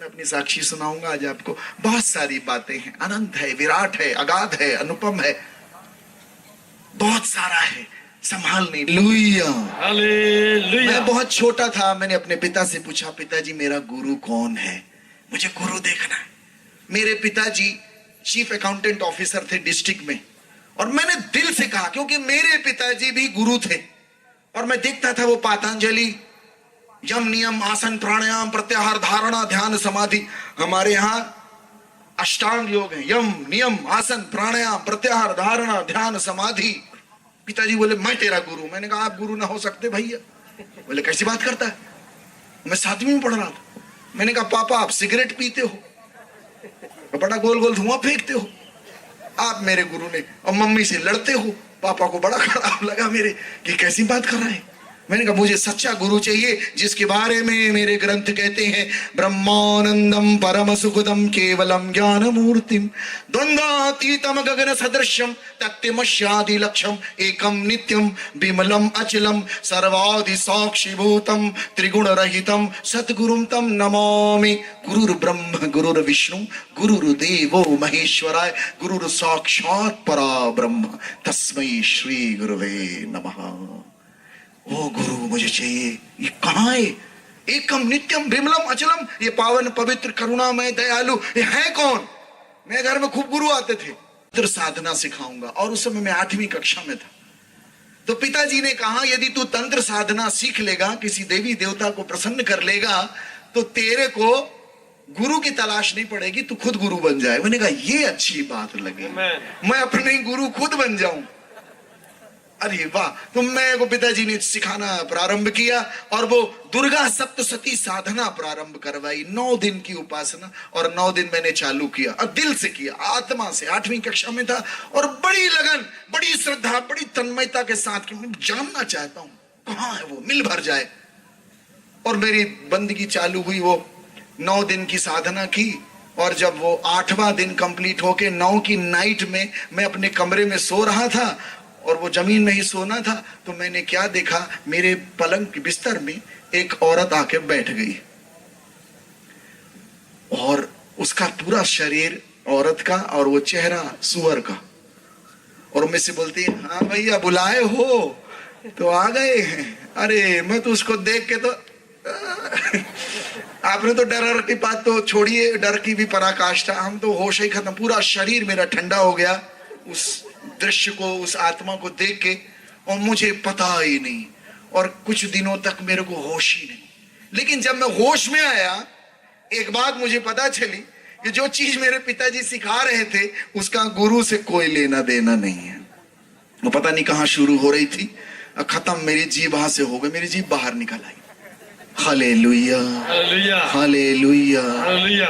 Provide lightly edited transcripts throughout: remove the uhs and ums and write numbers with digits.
मैं अपनी साक्षी सुनाऊंगा आज आपको। बहुत सारी बातें हैं, अनंत है, विराट है, अगाध है, अनुपम है, बहुत सारा है, संभाल नहीं। मैं बहुत छोटा था, मैंने अपने पिता से पूछा, पिताजी मेरा गुरु कौन है, मुझे गुरु देखना है। मेरे पिताजी चीफ अकाउंटेंट ऑफिसर थे डिस्ट्रिक्ट में, और मैंने दिल से कहा, क्योंकि मेरे पिताजी भी गुरु थे, और मैं देखता था वो पातंजलि यम नियम आसन प्राणायाम प्रत्याहार धारणा ध्यान समाधि, हमारे यहाँ अष्टांग योग है, यम नियम आसन प्राणायाम प्रत्याहार धारणा ध्यान समाधि। पिताजी बोले मैं तेरा गुरु। मैंने कहा आप गुरु ना हो सकते भैया। बोले कैसी बात करता है, मैं 7वीं में पढ़ रहा था। मैंने कहा पापा आप सिगरेट पीते हो, बड़ा गोल गोल धुआं फेंकते हो, आप मेरे गुरु ने, और मम्मी से लड़ते हो। पापा को बड़ा खराब लगा मेरे कि कैसी बात कर रहा है। मैंने कहा मुझे सच्चा गुरु चाहिए जिसके बारे में मेरे ग्रंथ कहते हैं, ब्रह्मानंदम परम सुखदम केवलम ज्ञान मूर्तिम द्वंद्वातीतम गगन सदृश्यम तत्वमस्यादि लक्ष्यम एकम नित्यम विमलम अचलम सर्वादि साक्षीभूतम त्रिगुण रहितम सद्गुरुम तम नमामि। गुरुर्ब्रह्म गुरुर्विष्णु गुरुर्देवो महेश्वराय गुरुर् साक्षात् परब्रह्म तस्मै श्री गुरुवे नमः। ओ गुरु मुझे चाहिए, ये कहाँ है? एकम नित्यम विमलम अचलम, ये पावन पवित्र करुणामय दयालु, ये है कौन? मेरे घर में खूब गुरु आते थे, तंत्र साधना सिखाऊंगा, और उस समय मैं 8वीं कक्षा में था। तो पिताजी ने कहा यदि तू तंत्र साधना सीख लेगा, किसी देवी देवता को प्रसन्न कर लेगा, तो तेरे को गुरु की तलाश नहीं पड़ेगी, तू खुद गुरु बन जाए। मैंने कहा ये अच्छी बात लगी, मैं अपने गुरु खुद बन जाऊं। अरे वाह। तो मैं को पिताजी ने सिखाना प्रारंभ किया, और वो दुर्गा सप्तशती साधना प्रारंभ करवाई, 9 दिन की उपासना, और 9 दिन मैंने चालू किया, और दिल से किया, आत्मा से। 8वीं कक्षा में था, और बड़ी लगन, बड़ी श्रद्धा, बड़ी तन्मयता के साथ कि मैं जानना चाहता हूं कहां है वो, मिल भर जाए। और मेरी बंदगी चालू हुई, वो 9 दिन की साधना की, और जब वो 8वां दिन कंप्लीट होके 9 की नाइट में मैं अपने कमरे में सो रहा था, और वो जमीन में ही सोना था, तो मैंने क्या देखा, मेरे पलंग के बिस्तर में एक औरत आके बैठ गई, और उसका पूरा शरीर औरत का और वो चेहरा सुअर का, और मुझसे बोलती है हाँ भैया बुलाए हो तो आ गए हैं। अरे मैं तो उसको देख के तो आपने तो डर की बात तो छोड़िए, डर की भी पराकाष्ठा, हम तो होश ही खत्म, पूरा शरीर मेरा ठंडा हो गया उस दृश्य को, उस आत्मा को देख के, और मुझे पता ही नहीं, और कुछ दिनों तक मेरे को होश ही नहीं। लेकिन जब मैं होश में आया, एक बात मुझे पता चली कि जो चीज मेरे पिताजी सिखा रहे थे उसका गुरु से कोई लेना देना नहीं है। वो पता नहीं कहां शुरू हो रही थी, खत्म मेरी जीभ वहां से हो गई, मेरी जीभ बाहर निकल आई। हालेलुया हालेलुया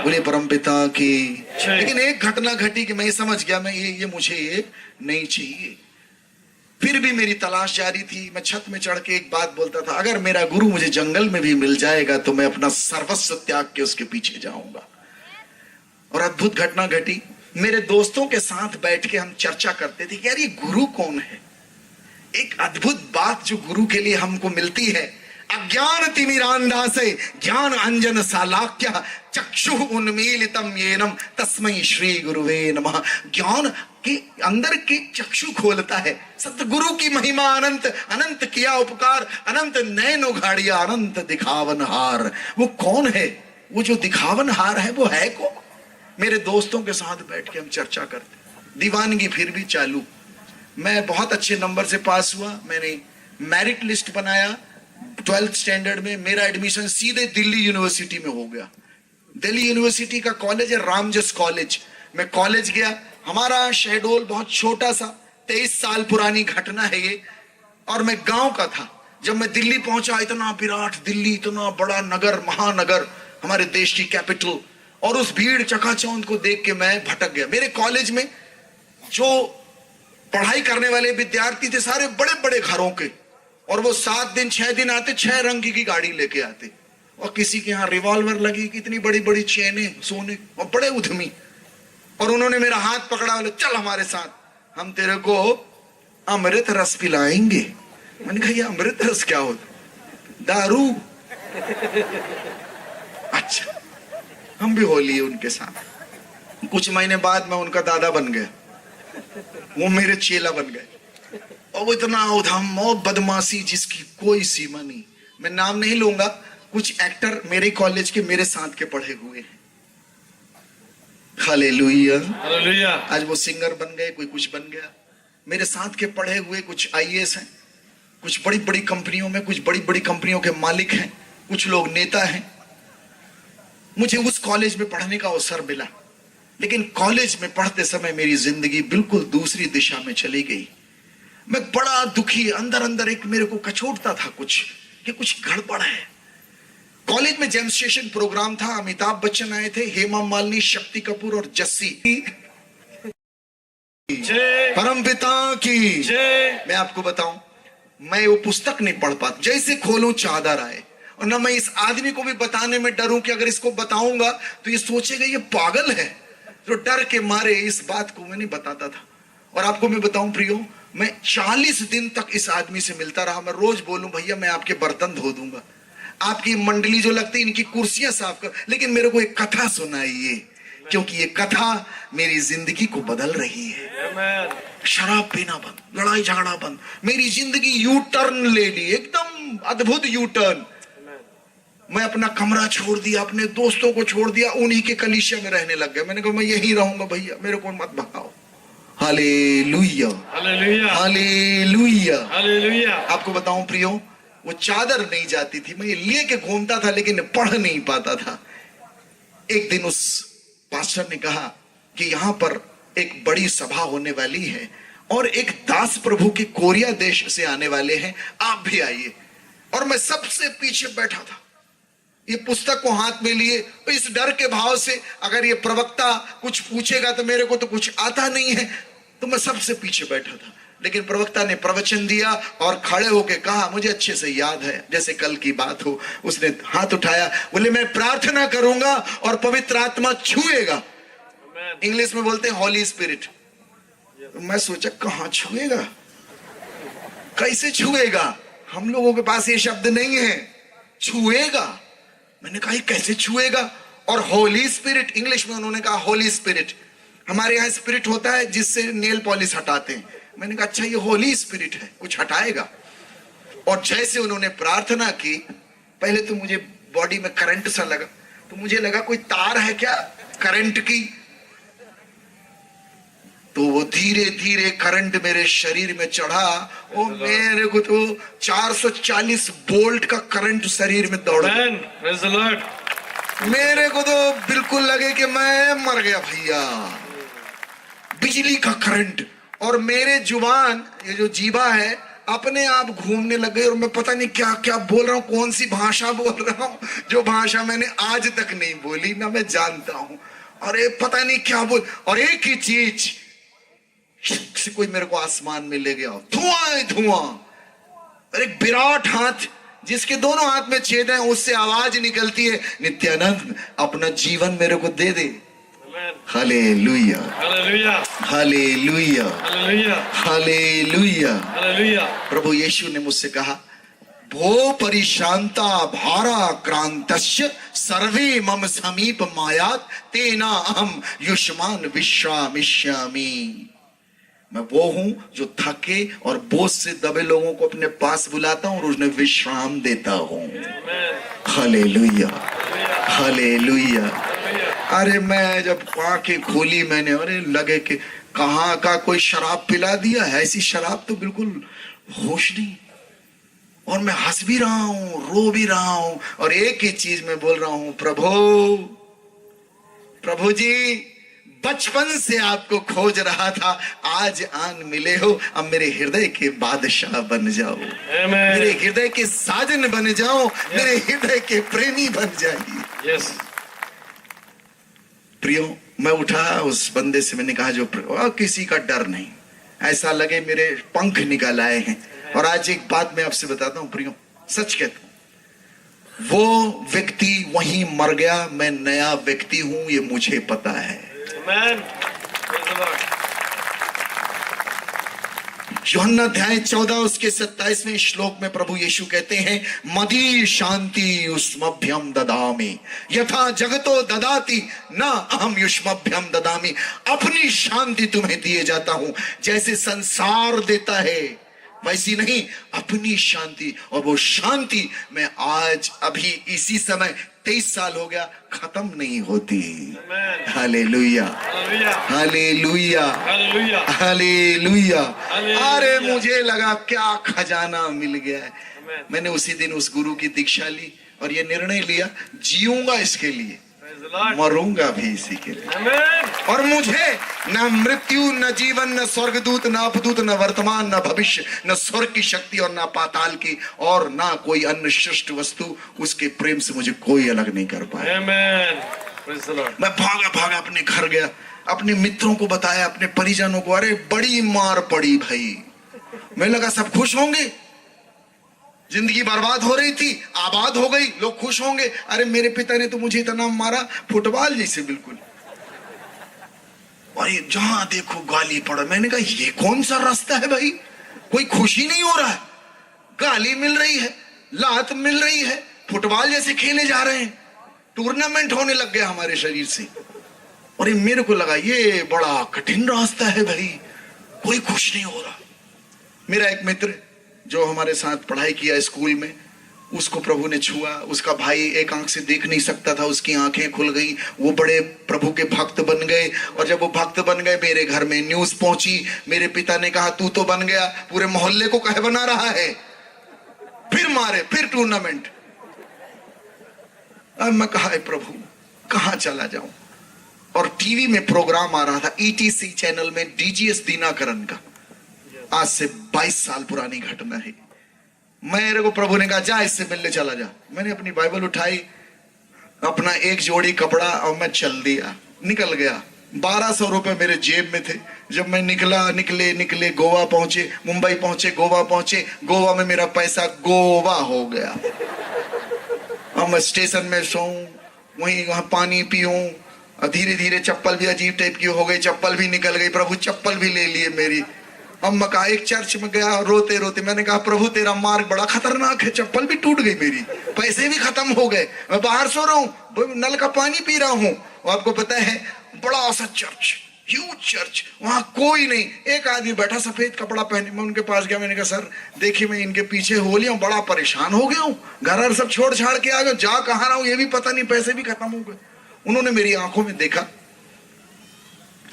बोले परमपिता की। लेकिन एक घटना घटी कि मैं समझ गया, मैं ये मुझे ये नहीं चाहिए। फिर भी मेरी तलाश जारी थी। मैं छत में चढ़ के एक बात बोलता था, अगर मेरा गुरु मुझे जंगल में भी मिल जाएगा तो मैं अपना सर्वस्व त्याग के उसके पीछे जाऊंगा। और अद्भुत घटना घटी, मेरे दोस्तों के साथ बैठ के हम चर्चा करते थे कि यार ये गुरु कौन है। एक अद्भुत बात जो गुरु के लिए हमको मिलती है, अज्ञान तिमिरांधासे ज्ञान अंजन सालाक्य चक्षु उन्मीलितम येनम तस्मै श्री गुरुवे नमः। ज्ञान के अंदर के चक्षु खोलता है। सतगुरु की महिमा अनंत, अनंत किया उपकार, अनंत नैनो घाड़िया अनंत दिखावन हार। वो कौन है? वो जो दिखावन हार है वो है कौन? मेरे दोस्तों के साथ बैठ के हम चर्चा करते, दीवानगी फिर भी चालू। मैं बहुत अच्छे नंबर से पास हुआ, मैंने मेरिट लिस्ट बनाया 12th स्टैंडर्ड में। मेरा एडमिशन सीधे दिल्ली यूनिवर्सिटी में हो गया। दिल्ली यूनिवर्सिटी का कॉलेज है रामजस कॉलेज। मैं कॉलेज गया, हमारा शहडोल बहुत छोटा सा, 23 साल पुरानी घटना है ये, और मैं गांव का था। जब मैं दिल्ली पहुंचा, इतना विराट दिल्ली, इतना बड़ा नगर, महानगर, हमारे देश की कैपिटल, और उस भीड़ चकाचौंध को देख के मैं भटक गया। मेरे कॉलेज में जो पढ़ाई करने वाले विद्यार्थी थे सारे बड़े बड़े घरों के, और वो 7 दिन 6 दिन आते, 6 रंग की गाड़ी लेके आते, और किसी के यहाँ रिवॉल्वर लगी, कितनी बड़ी बड़ी चेनें सोने, और बड़े उद्यमी। और उन्होंने मेरा हाथ पकड़ा, बोले चल हमारे साथ, हम तेरे को अमृत रस पिलाएंगे। मैंने कहा ये अमृत रस क्या होता? दारू। अच्छा हम भी होली उनके साथ। कुछ महीने बाद मैं उनका दादा बन गया, वो मेरे चेला बन गए। और वो इतना उधम और बदमाशी जिसकी कोई सीमा नहीं। मैं नाम नहीं लूंगा, कुछ एक्टर मेरे कॉलेज के मेरे साथ के पढ़े हुए हैं। Hallelujah, hallelujah. आज वो सिंगर बन गए, कोई कुछ बन गया। मेरे साथ के पढ़े हुए कुछ आईएएस हैं, कुछ बड़ी बड़ी कंपनियों में, कुछ बड़ी बड़ी कंपनियों के मालिक हैं, कुछ लोग नेता हैं। मुझे उस कॉलेज में पढ़ने का अवसर मिला, लेकिन कॉलेज में पढ़ते समय मेरी जिंदगी बिल्कुल दूसरी दिशा में चली गई। मैं बड़ा दुखी, अंदर अंदर एक मेरे को कचोटता था कुछ कि कुछ गड़बड़ है। कॉलेज में जेम स्टेशन प्रोग्राम था, अमिताभ बच्चन आए थे, हेमा मालिनी, शक्ति कपूर और जस्सी। परमपिता की मैं आपको बताऊं, मैं वो पुस्तक नहीं पढ़ पाता। जैसे खोलूं चादर आए, और ना मैं इस आदमी को भी बताने में डरूं कि अगर इसको बताऊंगा तो ये सोचेगा ये पागल है। तो डर के मारे इस बात को मैं नहीं बताता था। और आपको मैं बताऊं प्रियो, मैं 40 दिन तक इस आदमी से मिलता रहा। मैं रोज बोलूं भैया मैं आपके बर्तन धो दूंगा, आपकी मंडली जो लगती है इनकी कुर्सियां साफ कर, लेकिन मेरे को एक कथा सुनाइए, क्योंकि ये कथा मेरी जिंदगी को बदल रही है। शराब पीना बंद, लड़ाई झगड़ा बंद, मेरी जिंदगी यू टर्न ले ली, एकदम अद्भुत यू टर्न। मैं अपना कमरा छोड़ दिया, अपने दोस्तों को छोड़ दिया, उन्हीं के कलीसिया में रहने लग गया। मैंने कहा मैं यहीं रहूंगा भैया, मेरे को मत भगाओ। Hallelujah, hallelujah, hallelujah, hallelujah. आपको बताऊं प्रियो, वो चादर नहीं जाती थी, मैं ये लिए के घूमता था लेकिन पढ़ नहीं पाता था। एक दिन उस पास्टर ने कहा कि यहां पर एक बड़ी सभा होने वाली है और एक दास प्रभु के कोरिया देश से आने वाले हैं, आप भी आइए। और मैं सबसे पीछे बैठा था, ये पुस्तक को हाथ में लिए, तो इस डर के भाव से अगर ये प्रवक्ता कुछ पूछेगा तो मेरे को तो कुछ आता नहीं है, तो मैं सबसे पीछे बैठा था। लेकिन प्रवक्ता ने प्रवचन दिया और खड़े होके कहा, मुझे अच्छे से याद है जैसे कल की बात हो, उसने हाथ उठाया, बोले मैं प्रार्थना करूंगा और पवित्र आत्मा छुएगा। इंग्लिश में बोलते हैं हॉली स्पिरिट। मैं सोचा कहां छुएगा, कैसे छुएगा, हम लोगों के पास ये शब्द नहीं है, छुएगा। मैंने कहा कैसे छुएगा, और होली स्पिरिट, इंग्लिश में उन्होंने कहा होली स्पिरिट। हमारे यहाँ स्पिरिट होता है जिससे नेल पॉलिश हटाते हैं। मैंने कहा अच्छा ये होली स्पिरिट है, कुछ हटाएगा। और जैसे उन्होंने प्रार्थना की, पहले तो मुझे बॉडी में करंट सा लगा, तो मुझे लगा कोई तार है क्या करंट की, तो वो धीरे धीरे करंट मेरे शरीर में चढ़ा और मेरे को तो 440 वोल्ट का करंट शरीर में दौड़ा। मेरे को तो बिल्कुल लगे कि मैं मर गया भैया, बिजली का करंट। और मेरे जुबान, ये जो जीवा है, अपने आप घूमने लग गई और मैं पता नहीं क्या क्या बोल रहा हूँ, कौन सी भाषा बोल रहा हूँ, जो भाषा मैंने आज तक नहीं बोली ना मैं जानता हूँ। और ये पता नहीं क्या बोल, और एक ही चीज से कोई मेरे को आसमान में ले गया, धुआं धुआं। और एक विराट हाथ जिसके दोनों हाथ में छेद है, उससे आवाज निकलती है, नित्यानंद अपना जीवन मेरे को दे दे। Hallelujah, hallelujah, hallelujah, hallelujah, hallelujah. प्रभु यीशु ने मुझसे कहा, भो परिशांता भारा क्रांतस्य सर्वे मम समीप मायात तेना अहम युष्मान विश्रामिष्यामि। मैं वो हूं जो थके और बोझ से दबे लोगों को अपने पास बुलाता हूं और उन्हें विश्राम देता हूं। Hallelujah, hallelujah. अरे मैं जब आंखें खोली मैंने, अरे लगे कि कहां का कोई शराब पिला दिया है, ऐसी शराब तो बिल्कुल होश नहीं। और मैं हंस भी रहा हूं, रो भी रहा हूं, और एक ही चीज मैं बोल रहा हूं, प्रभु जी बचपन से आपको खोज रहा था, आज आन मिले हो, अब मेरे हृदय के बादशाह बन जाओ, मेरे हृदय के साजन बन जाओ, मेरे हृदय के प्रेमी बन जाइए। प्रियो, मैं उठा, उस बंदे से मैंने कहा, जो किसी का डर नहीं, ऐसा लगे मेरे पंख निकल आए हैं। और आज एक बात मैं आपसे बताता हूं प्रियो, सच कहता हूं, वो व्यक्ति वहीं मर गया, मैं नया व्यक्ति हूं, ये मुझे पता है। यूहन्ना अध्याय 14 उसके 27वें श्लोक में प्रभु यीशु कहते हैं, मदी शांति युष्मभ्यम ददामि यथा जगतो ददाति न अहम युष्मभ्यम ददामि। अपनी शांति तुम्हें दिए जाता हूं, जैसे संसार देता है वैसी नहीं, अपनी शांति। और वो शांति मैं आज अभी इसी समय 23 साल हो गया, खत्म नहीं होती। Hallelujah, hallelujah, hallelujah. अरे मुझे लगा क्या खजाना मिल गया है। मैंने उसी दिन उस गुरु की दीक्षा ली और ये निर्णय लिया, जीऊंगा इसके लिए, मरूंगा भी इसी के लिए। और मुझे न मृत्यु, न जीवन, न स्वर्गदूत, न अपदूत, न वर्तमान, न भविष्य, न स्वर्ग की शक्ति और न पाताल की और न कोई अन्य सृष्ट वस्तु, उसके प्रेम से मुझे कोई अलग नहीं कर पाया। मैं भागा भागा अपने घर गया, अपने मित्रों को बताया, अपने परिजनों को। अरे बड़ी मार पड़ी भाई। मैं लगा सब खुश होंगे, जिंदगी बर्बाद हो रही थी, आबाद हो गई, लोग खुश होंगे। अरे मेरे पिता ने तो मुझे इतना मारा, फुटबॉल जैसे बिल्कुल। और ये जहां देखो गाली पड़ा। मैंने कहा ये कौन सा रास्ता है भाई, कोई खुशी नहीं हो रहा है, गाली मिल रही है, लात मिल रही है, फुटबॉल जैसे खेले जा रहे हैं, टूर्नामेंट होने लग गया हमारे शरीर से। और ये मेरे को लगा ये बड़ा कठिन रास्ता है भाई, कोई खुश नहीं हो रहा। मेरा एक मित्र जो हमारे साथ पढ़ाई किया स्कूल में, उसको प्रभु ने छुआ। उसका भाई एक आंख से देख नहीं सकता था, उसकी आंखें खुल गई, वो बड़े प्रभु के भक्त बन गए। और जब वो भक्त बन गए, मेरे घर में न्यूज पहुंची। मेरे पिता ने कहा तू तो बन गया, पूरे मोहल्ले को कहे बना रहा है। फिर मारे, फिर टूर्नामेंट। अब मैं कहा प्रभु कहां चला जाऊं। और टीवी में प्रोग्राम आ रहा था ईटीसी चैनल में, डीजीएस दिनाकरन का। आज से 22 साल पुरानी घटना है। मेरे को प्रभु ने कहा जा इससे मिलने चला जा। मैंने अपनी बाइबल उठाई, अपना एक जोड़ी कपड़ा और मैं चल दिया, निकल गया। 1200 रुपए मेरे जेब में थे। जब मैं निकले गोवा पहुंचे, मुंबई पहुंचे, गोवा पहुंचे। गोवा में मेरा पैसा गोवा हो गया। अब मैं स्टेशन में सोऊं, वहां पानी पीऊं। धीरे धीरे चप्पल भी अजीब टाइप की हो गई, चप्पल भी निकल गई। प्रभु चप्पल भी ले लिए मेरी। अब मैं कहा एक चर्च में गया, रोते रोते मैंने कहा प्रभु तेरा मार्ग बड़ा खतरनाक है। चप्पल भी टूट गई मेरी, पैसे भी खत्म हो गए, मैं बाहर सो रहा हूँ, नल का पानी पी रहा हूँ। और आपको पता है बड़ा सा चर्च, ह्यूज चर्च, वहां कोई नहीं। एक आदमी बैठा सफेद कपड़ा पहने। मैं उनके पास गया, मैंने कहा सर देखिए मैं इनके पीछे हो लिया हूँ, बड़ा परेशान हो गया हूँ, घर सब छोड़ छाड़ के आ गया, जा कहाँ रहा हूँ ये भी पता नहीं, पैसे भी खत्म हो गए। उन्होंने मेरी आंखों में देखा,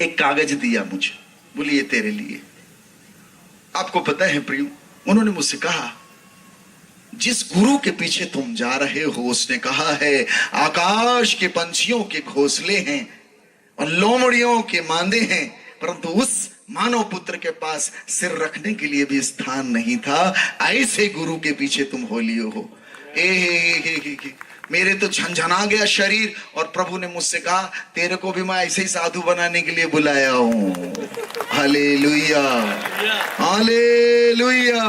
एक कागज दिया मुझे, बोली ये तेरे लिए। आपको पता है प्रियो, उन्होंने मुझसे कहा जिस गुरु के पीछे तुम जा रहे हो, उसने कहा है आकाश के पंछियों के घोंसले हैं और लोमड़ियों के मांदे हैं, परंतु उस मानव पुत्र के पास सिर रखने के लिए भी स्थान नहीं था। ऐसे गुरु के पीछे तुम हो लियो हो। मेरे तो झंझना गया शरीर। और प्रभु ने मुझसे कहा तेरे को भी मैं ऐसे ही साधु बनाने के लिए बुलाया हूं। हालेलुया, हालेलुया,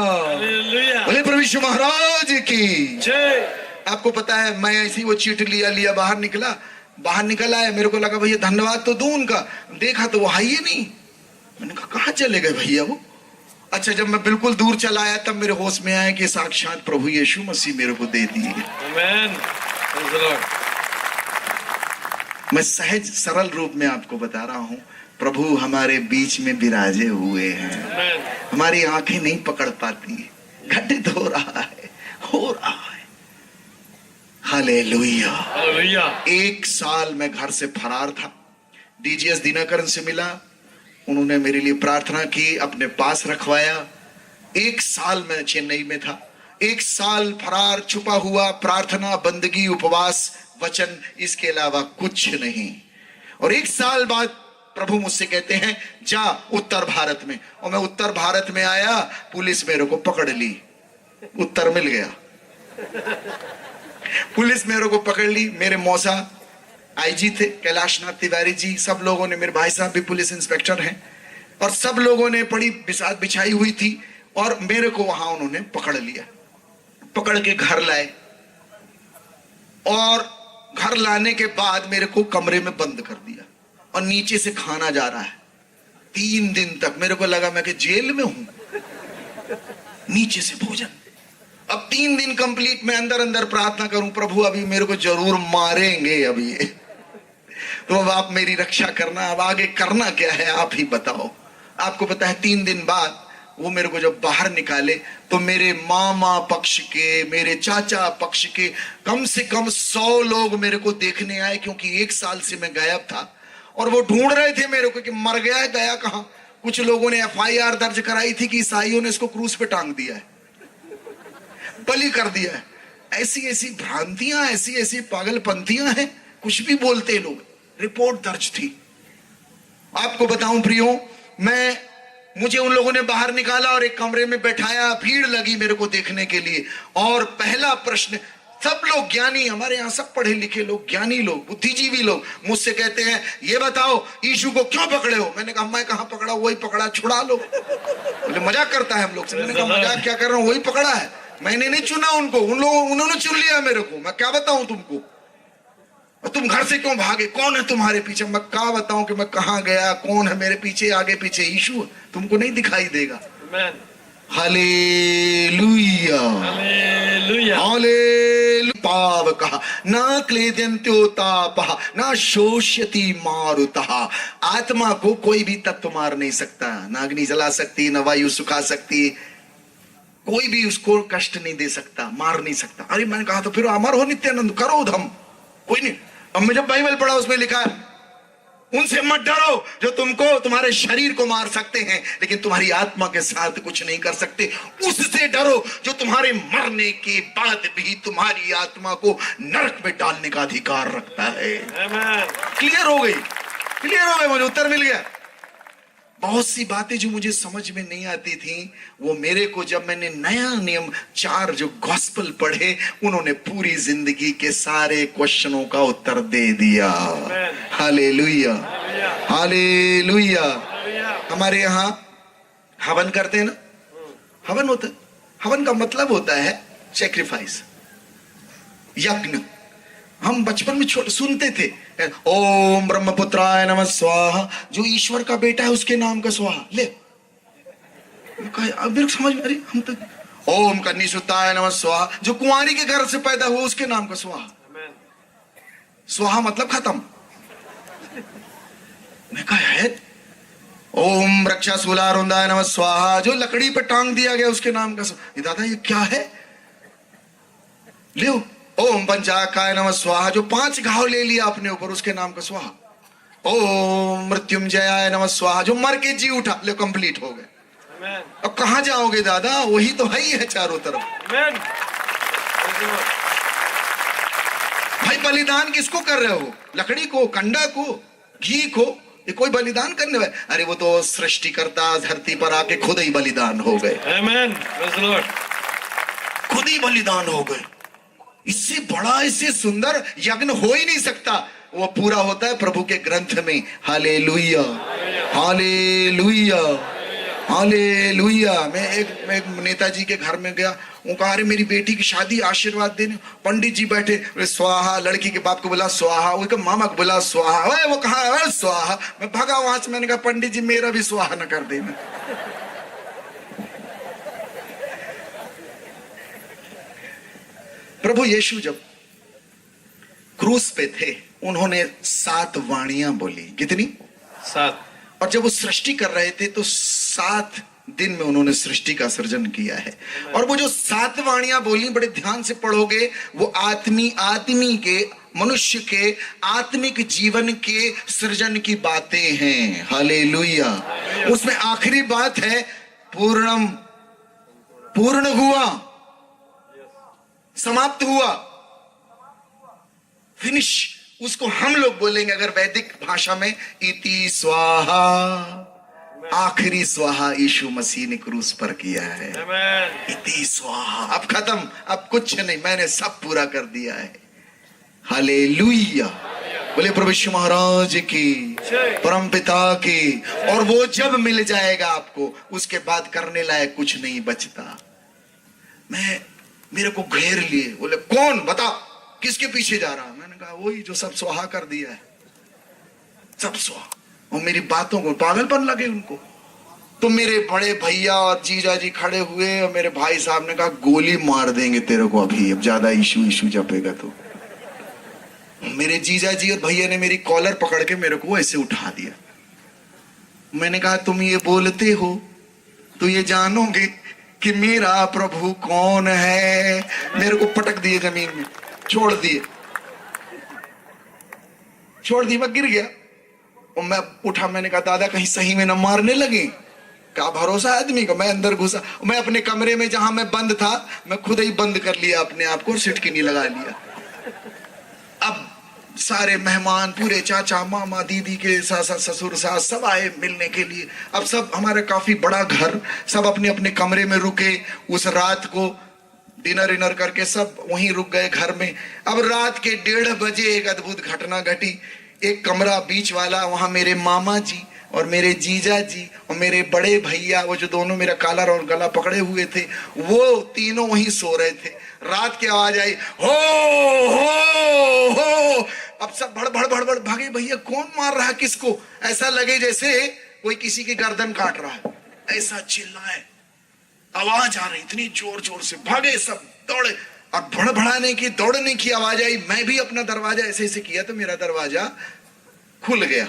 बोले प्रभु यीशु महाराज की जय। आपको पता है मैं ऐसे ही वो चीट लिया बाहर निकल आया। मेरे को लगा भैया धन्यवाद तो दूं उनका, देखा तो वो है ही नहीं। मैंने कहा कहां चले गए भैया वो। अच्छा जब मैं बिल्कुल दूर चला आया तब मेरे होश में आया कि साक्षात प्रभु यीशु मसीह मेरे को दे दिए। आमीन। मैं सहज सरल रूप में आपको बता रहा हूं, प्रभु हमारे बीच में विराजे हुए हैं। हमारी आंखें नहीं पकड़ पाती, घटित हो रहा है। Hallelujah, hallelujah. 1 साल मैं घर से फरार था। डीजीएस दिनाकरन से मिला, उन्होंने मेरे लिए प्रार्थना की, अपने पास रखवाया। 1 साल मैं चेन्नई में था। 1 साल फरार, छुपा हुआ, प्रार्थना, बंदगी, उपवास, वचन, इसके अलावा कुछ नहीं। और 1 साल बाद प्रभु मुझसे कहते हैं जा उत्तर भारत में। और मैं उत्तर भारत में आया, पुलिस मेरे को पकड़ ली। उत्तर मिल गया, पुलिस मेरे को पकड़ ली। मेरे मौसा आईजी थे कैलाशनाथ तिवारी जी, सब लोगों ने, मेरे भाई साहब भी पुलिस इंस्पेक्टर हैं, और सब लोगों ने बड़ी बिसात बिछाई हुई थी। और मेरे को वहां उन्होंने पकड़ लिया, पकड़ के घर लाए। और घर लाने के बाद मेरे को कमरे में बंद कर दिया और नीचे से खाना जा रहा है 3 दिन तक। मेरे को लगा मैं कि जेल में हूं। नीचे से भोजन। अब 3 दिन कंप्लीट मैं अंदर अंदर प्रार्थना करूं, प्रभु अभी मेरे को जरूर मारेंगे अभी ये, तो अब आप मेरी रक्षा करना, अब आगे करना क्या है आप ही बताओ। आपको पता है 3 दिन बाद वो मेरे को जब बाहर निकाले तो मेरे मामा पक्ष के, मेरे चाचा पक्ष के कम से कम 100 लोग मेरे को देखने आए, क्योंकि 1 साल से मैं गायब था और वो ढूंढ रहे थे मेरे को कि मर गया है, गया कहां। कुछ लोगों ने FIR दर्ज कराई थी कि ईसाइयों ने इसको क्रूस पे टांग दिया है, बलि कर दिया है। ऐसी ऐसी भ्रांतियां, ऐसी ऐसी पागलपंथियां हैं, कुछ भी बोलते लोग। रिपोर्ट दर्ज थी। आपको बताऊं प्रियो, मुझे उन लोगों ने बाहर निकाला और एक कमरे में बैठाया, भीड़ लगी मेरे को देखने के लिए। और पहला प्रश्न, सब लोग ज्ञानी, हमारे यहां सब पढ़े लिखे लोग, ज्ञानी लोग, बुद्धिजीवी लोग मुझसे कहते हैं ये बताओ यीशु को क्यों पकड़े हो। मैंने कहा मैं कहां पकड़ा, वही पकड़ा, छुड़ा लो। बोले मजाक करता है हम लोग से। मैंने कहा मजाक क्या कर रहा हूं, वही पकड़ा है, मैंने नहीं चुना उनको, उन्होंने चुन लिया मेरे को। मैं क्या बताऊं तुमको, तुम घर से क्यों भागे, कौन है तुम्हारे पीछे। मैं क्या बताऊं कि मैं कहां गया, कौन है मेरे पीछे, आगे पीछे यीशु। तुमको नहीं दिखाई देगा। Hallelujah, hallelujah, hallelujah. पाव कहा ना क्लेद्यन्त्योतापः ना शोष्यति मारुतः। आत्मा को कोई भी तत्व मार नहीं सकता, ना अग्नि जला सकती, ना वायु सुखा सकती, कोई भी उसको कष्ट नहीं दे सकता, मार नहीं सकता। अरे मैंने कहा तो फिर अमर हो नित्यानंद, करो उधम, कोई नहीं। अब मैं जब बाइबल पढ़ा उसमें लिखा है उनसे मत डरो जो तुमको, तुम्हारे शरीर को मार सकते हैं लेकिन तुम्हारी आत्मा के साथ कुछ नहीं कर सकते। उससे डरो जो तुम्हारे मरने के बाद भी तुम्हारी आत्मा को नरक में डालने का अधिकार रखता है। क्लियर हो गई, क्लियर हो गई, मुझे उत्तर मिल गया। बहुत सी बातें जो मुझे समझ में नहीं आती थी, वो मेरे को जब मैंने नया नियम 4 जो गॉस्पेल पढ़े, उन्होंने पूरी जिंदगी के सारे क्वेश्चनों का उत्तर दे दिया। Hallelujah, hallelujah. हमारे यहाँ हवन करते हैं ना, हवन होता है। हवन का मतलब होता है सैक्रिफाइस, यज्ञ। हम बचपन में सुनते थे ओम ब्रह्मपुत्राय नमः स्वाहा, जो ईश्वर का बेटा है उसके नाम का स्वाहा। ले अब समझ में आ रही, हम तो ओम कन्नीसुताय नमः स्वाहा, जो कुंवारी के घर से पैदा हुआ उसके नाम का स्वाहा। स्वाहा मतलब खत्म। मैं कहा है ओम रक्षाशूलारुंदाय नमः स्वाहा, जो लकड़ी पे टांग दिया गया उसके नाम का स्वाहा। दादा ये क्या है, ले ओम पंचाकाय नमः स्वाहा, जो 5 घाव ले लिया अपने ऊपर उसके नाम का स्वाहा। ओम मृत्युंजयाय नमः स्वाहा, जो मर के जी उठा, ले कंप्लीट हो गए। अब कहां जाओगे दादा, वही तो है ही है चारों तरफ। भाई बलिदान किसको कर रहे हो, लकड़ी को, कंडा को, घी को, ये कोई बलिदान करने वाले? अरे वो तो सृष्टिकर्ता धरती पर आके खुद ही बलिदान हो गए। खुद ही बलिदान हो गए। इससे बड़ा, इससे सुंदर यज्ञ हो ही नहीं सकता। वो पूरा होता है प्रभु के ग्रंथ में। Hallelujah, hallelujah, hallelujah. मैं एक नेताजी के घर में गया, वो कहा अरे मेरी बेटी की शादी, आशीर्वाद देने। पंडित जी बैठे, स्वाहा। लड़की के बाप को बोला स्वाहा, उसके मामा को बोला स्वाहा। वो कहा स्वाहा। मैं भागा वहां से, मैंने कहा पंडित जी मेरा भी स्वाहा न कर देना। प्रभु यीशु जब क्रूस पे थे, उन्होंने 7 वाणियां बोली। कितनी? 7। और जब वो सृष्टि कर रहे थे तो 7 दिन में उन्होंने सृष्टि का सृजन किया है। और वो जो 7 वाणियां बोली, बड़े ध्यान से पढ़ोगे, वो आदमी के, मनुष्य के आत्मिक जीवन के सृजन की बातें हैं। हालेलुया। उसमें आखिरी बात है पूर्णम, पूर्ण हुआ, समाप्त हुआ, फिनिश। उसको हम लोग बोलेंगे अगर वैदिक भाषा में इति स्वाहा। आखिरी स्वाहा यीशु मसीह ने क्रूस पर किया है। इति स्वाहा, अब खत्म, अब कुछ नहीं, मैंने सब पूरा कर दिया है। हालेलुया। बोले प्रभु यीशु महाराज की, परम पिता की। और वो जब मिल जाएगा आपको, उसके बाद करने लायक कुछ नहीं बचता। मेरे को घेर लिए, बोले कौन, बता किसके पीछे जा रहा। मैंने कहा वही जो सब स्वाहा कर दिया है, सब स्वाहा। और मेरी बातों को पागलपन लगे उनको। तो मेरे बड़े भैया और जीजा जी खड़े हुए और मेरे भाई साहब ने कहा गोली मार देंगे तेरे को अभी, अब ज्यादा इशू जपेगा तो। मेरे जीजा जी और भैया ने मेरी कॉलर पकड़ के मेरे को ऐसे उठा दिया। मैंने कहा तुम ये बोलते हो तो ये जानोगे कि मेरा प्रभु कौन है। मेरे को पटक दिए जमीन में, छोड़ दिए, मैं गिर गया और मैं उठा। मैंने कहा दादा कहीं सही में न मारने लगे, क्या भरोसा आदमी का। मैं अंदर घुसा, मैं अपने कमरे में जहां मैं बंद था मैं खुद ही बंद कर लिया अपने आप को, सिटकिनी लगा लिया। अब सारे मेहमान, पूरे चाचा मामा दीदी के ससुर सास सब आए मिलने के लिए। अब सब, हमारा काफी बड़ा घर, सब अपने अपने कमरे में रुके। उस रात को डिनर करके सब वहीं रुक गए घर में। अब रात के 1:30 बजे एक अद्भुत घटना घटी। एक कमरा बीच वाला, वहां मेरे मामा जी और मेरे जीजा जी और मेरे बड़े भैया, वो जो दोनों मेरा कॉलर और गला पकड़े हुए थे, वो तीनों वहीं सो रहे थे। रात की आवाज आई, हो हो। अब सब भड़ भागे, भैया कौन मार रहा है किसको। ऐसा लगे जैसे कोई किसी की गर्दन काट रहा है, ऐसा चिल्लाए, आवाज आ रही इतनी जोर से। भागे सब, दौड़े और भड़भड़ाने की, दौड़ने की आवाज आई। मैं भी अपना दरवाजा ऐसे किया तो मेरा दरवाजा खुल गया।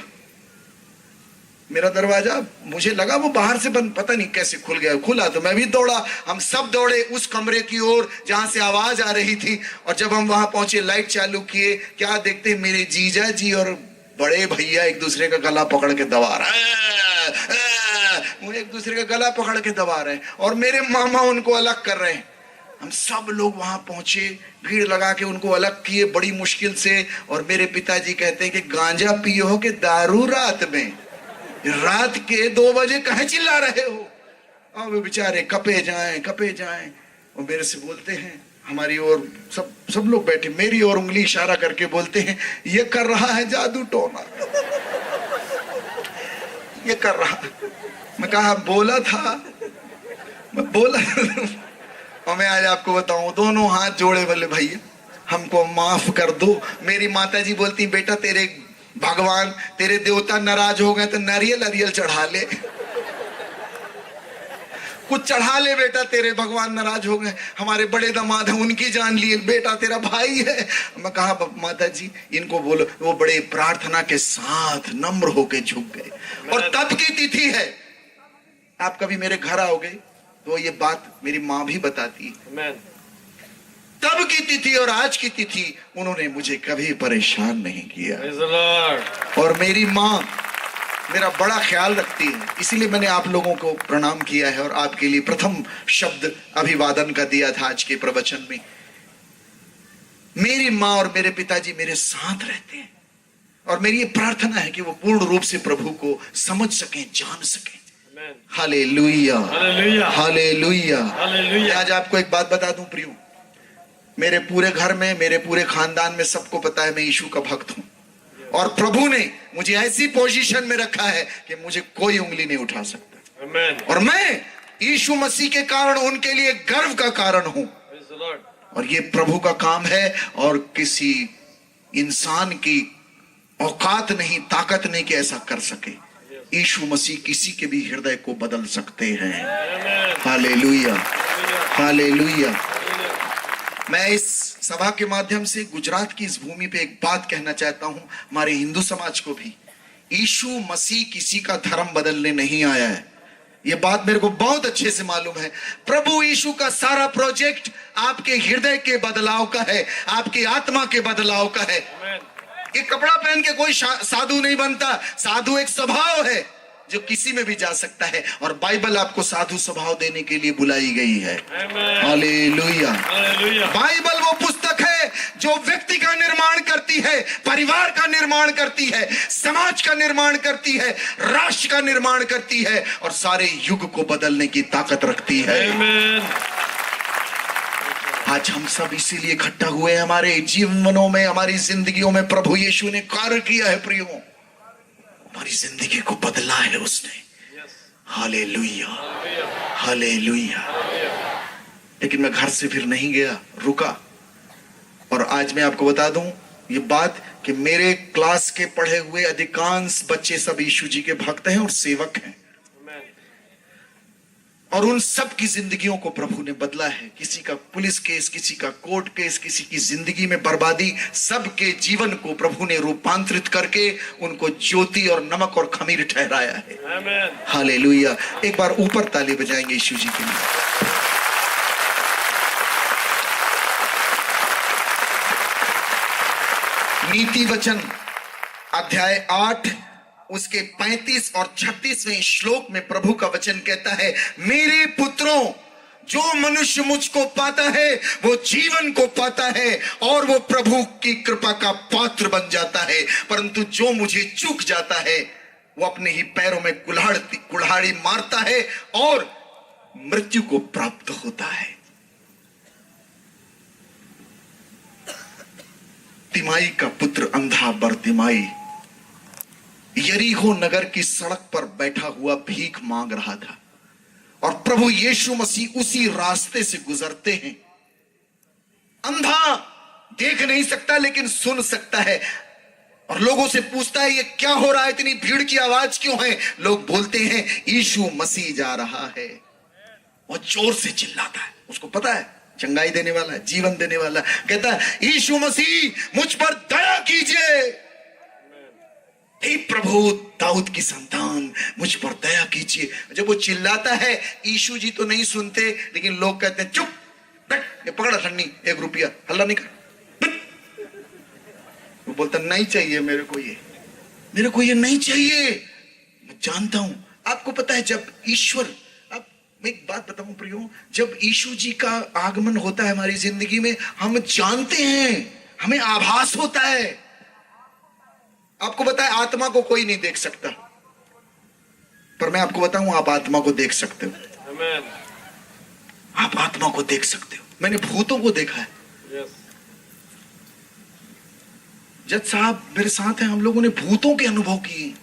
मेरा दरवाजा, मुझे लगा वो बाहर से बंद, पता नहीं कैसे खुल गया। खुला तो मैं भी दौड़ा। हम सब दौड़े उस कमरे की ओर जहां से आवाज आ रही थी। और जब हम वहां पहुंचे, लाइट चालू किए, क्या देखते मेरे जीजा जी और बड़े भैया एक दूसरे का गला पकड़ के दबा रहे हैं, वो एक दूसरे का गला पकड़ के दबा रहे हैं और मेरे मामा उनको अलग कर रहे हैं। हम सब लोग वहां पहुंचे, भीड़ लगा के उनको अलग किए बड़ी मुश्किल से। और मेरे पिताजी कहते हैं कि गांजा पियो हो कि दारू रात में, रात के 2 बजे कहीं चिल्ला रहे हो। और वे बेचारे कपे जाएं और मेरे से बोलते हैं, हमारी ओर सब लोग बैठे, मेरी ओर उंगली इशारा करके बोलते हैं ये कर रहा है जादू टोना, ये कर रहा। मैं कहा बोला था, मैं बोला। और मैं आज आपको बताऊं, दोनों हाथ जोड़े बोले भैया हमको माफ कर दो। मेरी माताजी बोलती बेटा तेरे भगवान, तेरे देवता नाराज हो गए तो नारियल चढ़ा ले, कुछ चढ़ा ले बेटा, तेरे भगवान नाराज हो गए। हमारे बड़े दामाद हैं, उनकी जान लिए, बेटा तेरा भाई है। मैं कहा माता जी इनको बोलो। वो बड़े प्रार्थना के साथ नम्र होके झुक गए। और तब की तिथि है, आप कभी मेरे घर आओगे तो ये बात मेरी माँ भी बताती है। तब की तिथि और आज की तिथि उन्होंने मुझे कभी परेशान नहीं किया। और मेरी माँ मेरा बड़ा ख्याल रखती है, इसीलिए मैंने आप लोगों को प्रणाम किया है और आपके लिए प्रथम शब्द अभिवादन का दिया था आज के प्रवचन में। मेरी माँ और मेरे पिताजी मेरे साथ रहते हैं और मेरी ये प्रार्थना है कि वो पूर्ण रूप से प्रभु को समझ सकें, जान सकें। Hallelujah, hallelujah, hallelujah. आज आपको एक बात बता दूं प्रियो, मेरे पूरे घर में, मेरे पूरे खानदान में सबको पता है मैं यीशु का भक्त हूं। और प्रभु ने मुझे ऐसी पोजीशन में रखा है कि मुझे कोई उंगली नहीं उठा सकता। Amen. और मैं यीशु मसीह के कारण उनके लिए गर्व का कारण हूं। और ये प्रभु का काम है और किसी इंसान की औकात नहीं, ताकत नहीं कि ऐसा कर सके। यीशु मसीह किसी के भी हृदय को बदल सकते हैं। Hallelujah, hallelujah. मैं इस सभा के माध्यम से गुजरात की इस भूमि पे एक बात कहना चाहता हूं, हमारे हिंदू समाज को भी। यीशु मसीह किसी का धर्म बदलने नहीं आया है, ये बात मेरे को बहुत अच्छे से मालूम है। प्रभु यीशु का सारा प्रोजेक्ट आपके हृदय के बदलाव का है, आपकी आत्मा के बदलाव का है। ये कपड़ा पहन के कोई साधु नहीं बनता। साधु एक स्वभाव है जो किसी में भी जा सकता है और बाइबल आपको साधु स्वभाव देने के लिए बुलाई गई है। हालेलुया। बाइबल वो पुस्तक है जो व्यक्ति का निर्माण करती है, परिवार का निर्माण करती है, समाज का निर्माण करती है, राष्ट्र का निर्माण करती है और सारे युग को बदलने की ताकत रखती है। आज हम सब इसीलिए इकट्ठा हुए हैं। हमारे जीवनों में, हमारी जिंदगियों में प्रभु यीशु ने कार्य किया है प्रियो, हमारी जिंदगी को बदला है उसने। Hallelujah, hallelujah. लेकिन मैं घर से फिर नहीं गया, रुका। और आज मैं आपको बता दूं ये बात कि मेरे क्लास के पढ़े हुए अधिकांश बच्चे सब यीशु जी के भक्त हैं और सेवक हैं। और उन सब की जिंदगियों को प्रभु ने बदला है। किसी का पुलिस केस, किसी का कोर्ट केस, किसी की जिंदगी में बर्बादी, सबके जीवन को प्रभु ने रूपांतरित करके उनको ज्योति और नमक और खमीर ठहराया है। आमीन, हालेलुया। एक बार ऊपर ताली बजाएंगे यीशु जी के लिए। नीति वचन अध्याय 8 उसके 35 और 36वें श्लोक में प्रभु का वचन कहता है, मेरे पुत्रों, जो मनुष्य मुझको पाता है वो जीवन को पाता है और वो प्रभु की कृपा का पात्र बन जाता है, परंतु जो मुझे चूक जाता है वो अपने ही पैरों में कुल्हाड़ी मारता है और मृत्यु को प्राप्त होता है। तिमाई का पुत्र अंधा बरतिमाई यरीहो नगर की सड़क पर बैठा हुआ भीख मांग रहा था और प्रभु यीशु मसीह उसी रास्ते से गुजरते हैं। अंधा देख नहीं सकता लेकिन सुन सकता है और लोगों से पूछता है, ये क्या हो रहा है, इतनी भीड़ की आवाज क्यों है? लोग बोलते हैं, यीशु मसीह जा रहा है। वो जोर से चिल्लाता है, उसको पता है चंगाई देने वाला है, जीवन देने वाला है। कहता है, यीशु मसीह मुझ पर दया कीजिए। हे प्रभु दाऊद की संतान, मुझ पर दया कीजिए। जब वो चिल्लाता है, यीशु जी तो नहीं सुनते, लेकिन लोग कहते हैं, चुप बैठ, ये पकड़ा ठन्नी, 1 रुपया, हल्ला नहीं कर। वो बोलता, नहीं चाहिए मेरे को ये नहीं चाहिए। मैं जानता हूं, आपको पता है जब ईश्वर, अब मैं एक बात बताऊं प्रियो, जब यीशु जी का आगमन होता है हमारी जिंदगी में, हम जानते हैं, हमें आभास होता है। आपको पता है आत्मा को कोई नहीं देख सकता, पर मैं आपको बताऊं, आप आत्मा को देख सकते हो। आमीन। आप आत्मा को देख सकते हो। मैंने भूतों को देखा है। जज साहब मेरे साथ हैं, हम लोगों ने भूतों के अनुभव किए।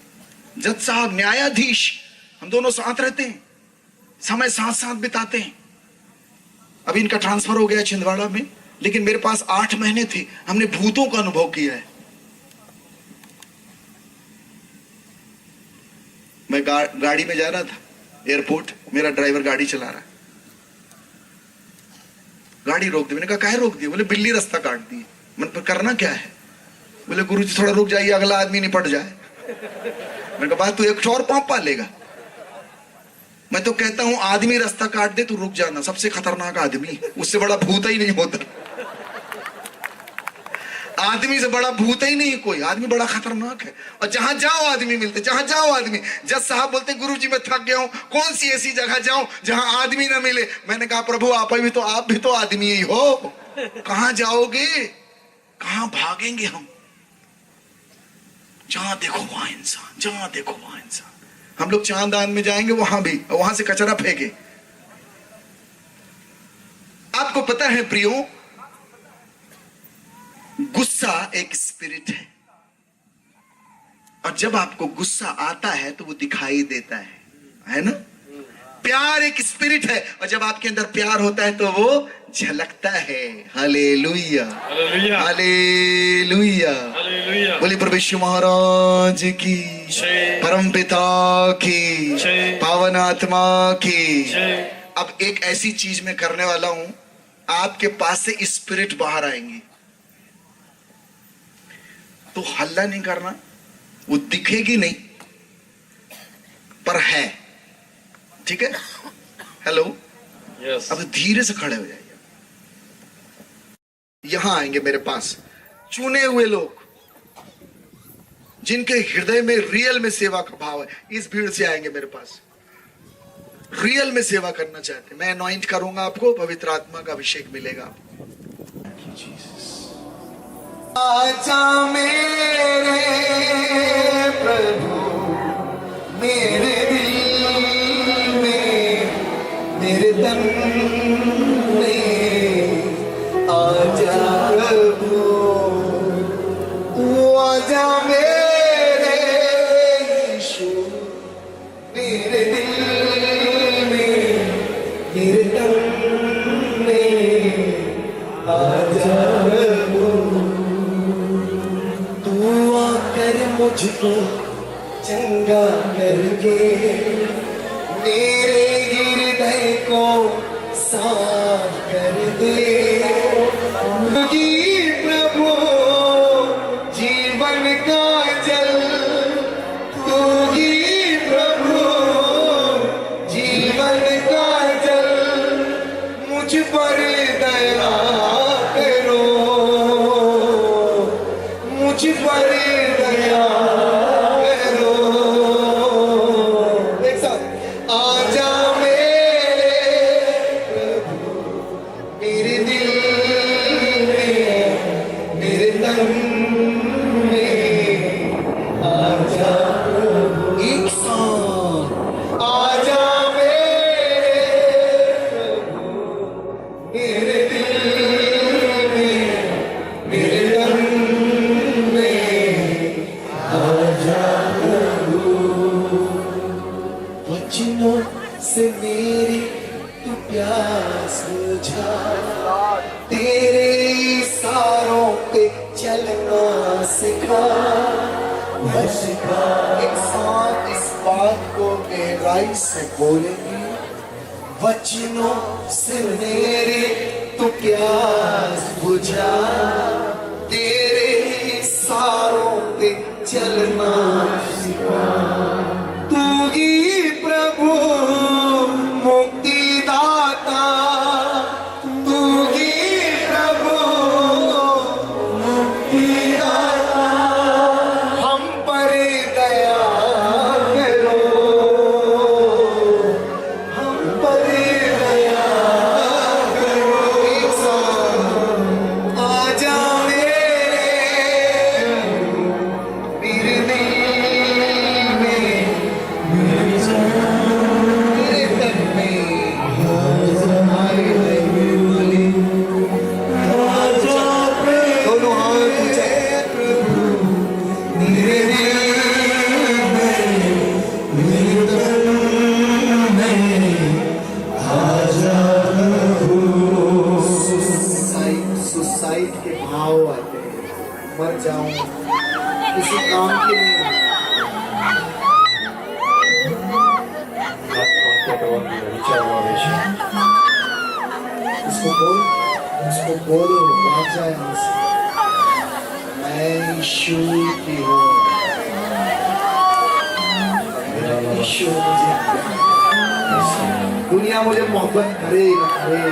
जज साहब, न्यायाधीश, हम दोनों साथ रहते हैं, समय साथ साथ बिताते हैं। अभी इनका ट्रांसफर हो गया छिंदवाड़ा में, लेकिन मेरे पास 8 महीने थे, हमने भूतों का अनुभव किया है। मैं गाड़ी में जा रहा था एयरपोर्ट, मेरा ड्राइवर गाड़ी चला रहा है, गाड़ी रोक दी। मैंने कहा काहे रोक दी? बोले बिल्ली रास्ता काट दी। मन पर करना क्या है? बोले गुरुजी थोड़ा रुक जाइए, अगला आदमी निपट जाए। मैंने कहा बात तू एक और पाप पालेगा? मैं तो कहता हूं आदमी रास्ता काट दे, तू रुक जाना, सबसे खतरनाक आदमी, उससे बड़ा भूत ही नहीं होता। आदमी से बड़ा भूत ही नहीं कोई, आदमी बड़ा खतरनाक है। और जहां जाओ आदमी मिलते, जहां जाओ आदमी। जज साहब बोलते, गुरुजी मैं थक गया हूं, कौन सी ऐसी जगह जाऊं जहां आदमी ना मिले? मैंने कहा प्रभु आप भी तो आदमी ही हो, कहां जाओगे, कहां भागेंगे हम? जहां देखो वहां इंसान, जहां देखो वहां इंसान। हम लोग चांदान में जाएंगे, वहां भी, वहां से कचरा फेंके। आपको पता है प्रियो, गुस्सा एक स्पिरिट है और जब आपको गुस्सा आता है तो वो दिखाई देता है ना? प्यार एक स्पिरिट है और जब आपके अंदर प्यार होता है तो वो झलकता है। Hallelujah, hallelujah, hallelujah. बोले प्रभु यीशु महाराज की, परम पिता की, पावन आत्मा की। अब एक ऐसी चीज में करने वाला हूं, आपके पास से स्पिरिट बाहर आएंगी तो हल्ला नहीं करना, वो दिखेगी नहीं पर है, ठीक है? Hello, yes. अब धीरे से खड़े हो जाइए। यहां आएंगे मेरे पास चुने हुए लोग जिनके हृदय में रियल में सेवा का भाव है। इस भीड़ से आएंगे मेरे पास, रियल में सेवा करना चाहते। मैं अनॉइंट करूंगा आपको, पवित्र आत्मा का अभिषेक मिलेगा आपको। आजा मेरे प्रभु, मेरे दिल में, मेरे तन में आजा प्रभु, तू आजा मेरे यीशु, मेरे दिल में, मेरे तन में आजा मुझको चंगा करके मेरे हृदय को साफ कर दे कि प्रभु जीवन का जल तू ही प्रभु जीवन का जल मुझ पर दया करो मुझ पर दया करो एक साथ आजा मेरे प्रभु मेरे दिल में मेरे तन में आजा प्रभु एक साथ आजा मेरे प्रभु मेरे दिल में मेरे तन में आजा प्रभु वचनों से मेरी तू प्यास बुझा तेरे इशारों पे चलना सिखा एक साथ इस बात को गहराई से बोलेंगे वचनों से मेरी तू प्यास बुझा तेरे इशारों पे चलना सिखा तू ही प्रभु मुक्तिदाता तू ही प्रभु मुक्तिदाता हम पर दया करो हम पर दया करो एक साथ आजा मेरे दिल में मेरे तन में आए बोले दोनों हाथ ऊंचे मेरे दिल में मेरे तन में आजा सुसाइड के भाव आते हैं मर जाऊं किसी काम के नहीं उसको बोलो भाग जाए यहाँ से मैं यीशु की हूँ यीशु मुझे दुनिया मुझे मोहब्बत करे न करे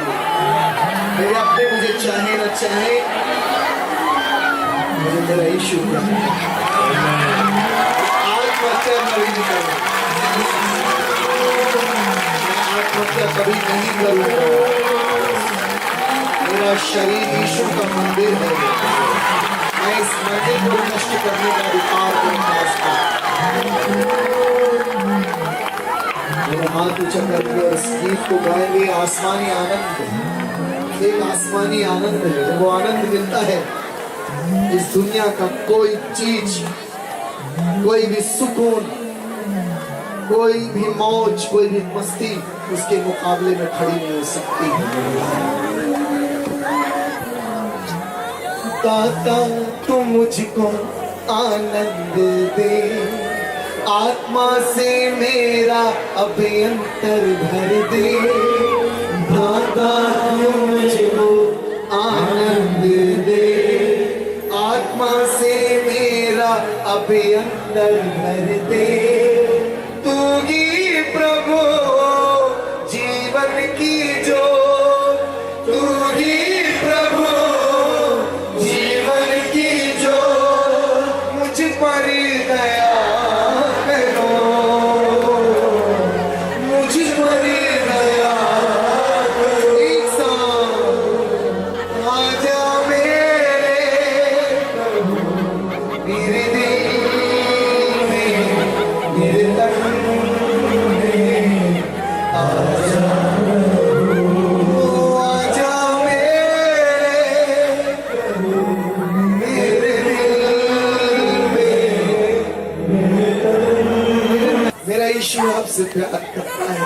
मेरे अपने मुझे चाहे न चाहे मुझे मेरा यीशु आत्महत्या कभी नहीं करूँ आत्महत्या कभी नहीं करूँगा मेरा शरीर यीशु का मंदिर है मैं इस मंदिर को नष्ट करने का अधिकार मेरा हाथ ऊंचा करके और इस गीत को गाएंगे आसमानी आनंद एक आसमानी आनंद है जब वो आनंद मिलता है इस दुनिया का कोई चीज कोई भी सुकून कोई भी मौज कोई भी मस्ती उसके मुकाबले में खड़ी नहीं हो सकती दाता तू मुझको आनंद दे आत्मा से मेरा अभ्यंतर भर दे दाता तू मुझको आनंद दे आत्मा से मेरा अभ्यंतर भर दे तू ही प्रभु जीवन की जो तू ही प्रभु जीवन की जो मुझ पर दया करो मुझ पर दया करो एक साथ आजा मेरे प्रभु मेरे दिल में मेरे तन में आजा यीशु आपसे प्यार करता है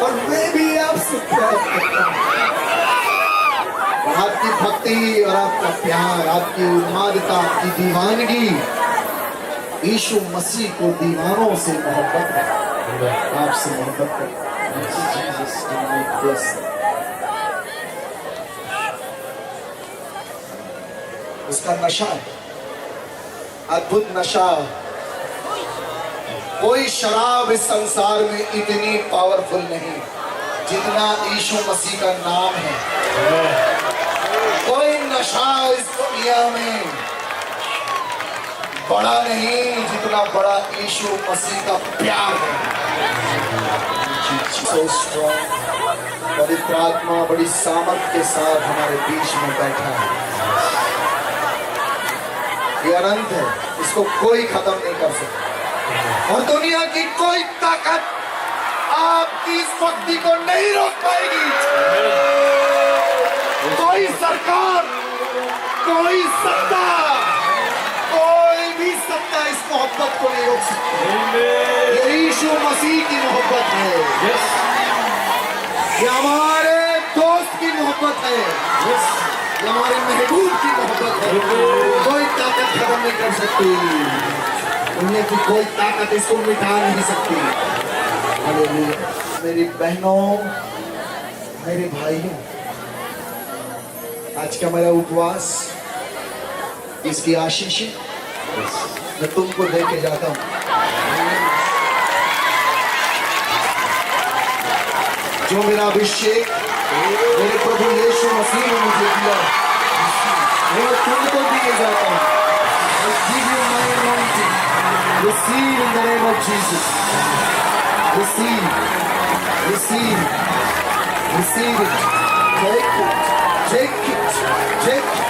और मैं भी आपसे प्यार करता हूँ आपकी भक्ति और आपका प्यार आपकी उन्मादता आपकी दीवानगी यीशु मसीह को दीवानों से मोहब्बत है आपसे मोहब्बत करते उसका नशा है, अद्भुत नशा। कोई शराब इस संसार में इतनी पावरफुल नहीं जितना यीशु मसीह का नाम है। कोई नशा इस दुनिया में बड़ा नहीं जितना बड़ा यीशु मसीह का प्यार है। So strong, पवित्र आत्मा बड़ी सामर्थ के साथ हमारे बीच में बैठा है। ये अनंत है, इसको कोई खत्म नहीं कर सकता और दुनिया की कोई ताकत आपकी इस भक्ति को नहीं रोक पाएगी। कोई सरकार, कोई सत्ता, कोई भी सत्ता इस मोहब्बत को नहीं रोक सकती। ये यीशु मसीह की मोहब्बत है, ये हमारे दोस्त की मोहब्बत है, ये हमारे महबूब की मोहब्बत है। कोई ताकत खत्म नहीं कर सकती, दुनिया की कोई ताकत इसको मिटा नहीं सकती। हालेलुया। मेरी बहनों, मेरे भाइयों, आज का मेरा उपवास, इसकी आशीष मैं तुमको देके जाता हूं। जो मेरा अभिषेक मेरे प्रभु यीशु मसीह ने मुझे दिया, वो तुमको दिए जाता हूं। I give you my anointing. Receive in the name of Jesus. Receive, receive, receive it. Take it, take it, take it.